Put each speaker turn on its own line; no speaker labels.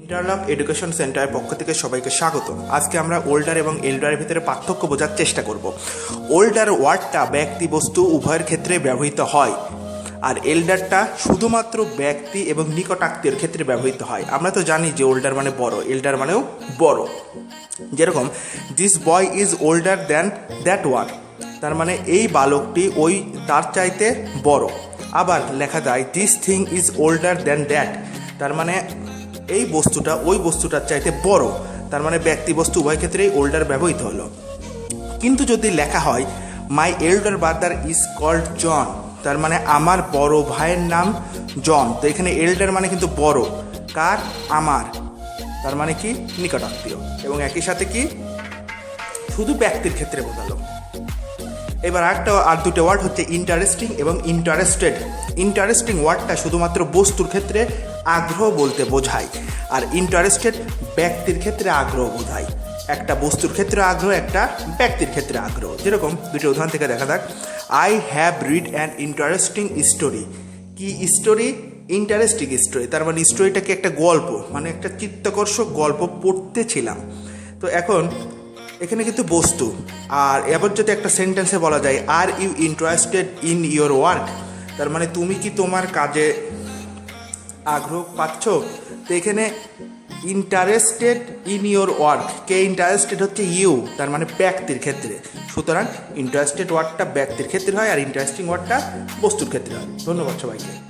Interlock education সেন্টারের পক্ষ থেকে সবাইকে স্বাগত। আজকে আমরা ওল্ডার এবং এল্ডারের ভিতরে পার্থক্য বোঝার চেষ্টা করব। ওল্ডার ওয়ার্ডটা ব্যক্তি বস্তু উভয়ের ক্ষেত্রে ব্যবহৃত হয়, আর এল্ডারটা শুধুমাত্র ব্যক্তি এবং নিকটাত্মীয়ের ক্ষেত্রে ব্যবহৃত হয়। আমরা তো জানি যে ওল্ডার মানে বড়, এল্ডার মানেও বড়। যেরকম this boy is older than that one, তার মানে এই বালকটি ওই তার চাইতে বড়। আবার লেখা যায় this thing is older than that, তার মানে এই বস্তুটা ওই বস্তুটার চাইতে বড়, তার মানে ব্যক্তি বস্তু উভয় ক্ষেত্রেই ওল্ডার ব্যবহৃত হলো। কিন্তু যদি লেখা হয় মাই এল্ডার ব্রাদার ইজ কল্ড জন, তার মানে আমার বড় ভাইয়ের নাম জন, তো এখানে এল্ডার মানে কিন্তু বড়, কার? আমার, তার মানে কি নিকটাত্মীয়, এবং একই সাথে কি শুধু ব্যক্তির ক্ষেত্রে বোঝালো। এবার আর দুটো ওয়ার্ড হচ্ছে ইন্টারেস্টিং এবং ইন্টারেস্টেড। ইন্টারেস্টিং ওয়ার্ডটা শুধুমাত্র বস্তুর ক্ষেত্রে আগ্রহ বলতে বোঝায়, আর ইন্টারেস্টেড ব্যক্তির ক্ষেত্রে আগ্রহ বোঝায়। একটা বস্তুর ক্ষেত্রে আগ্রহ, একটা ব্যক্তির ক্ষেত্রে আগ্রহ। যেরকম দুটো উদাহরণ থেকে দেখা যাক, I have read an interesting story. কি স্টোরি? ইন্টারেস্টিং স্টোরি, তার মানে স্টোরিটাকে একটা গল্প, মানে একটা চিত্তাকর্ষক গল্প পড়তেছিলাম। তো এখন এখানে কিন্তু বস্তু, আর এবার যদি একটা সেন্টেন্সে বলা যায় are you interested in your work, তার মানে তুমি কি তোমার কাজে আগ্রহ পাচ্ছ। তো এখানে interested in your work, K interested হচ্ছে ইউ, তার মানে ব্যক্তির ক্ষেত্রে। সুতরাং ইন্টারেস্টেড ওয়ার্ডটা ব্যক্তির ক্ষেত্রে হয়, আর ইন্টারেস্টিং ওয়ার্ডটা বস্তুর ক্ষেত্রে হয়। ধন্যবাদ সবাইকে।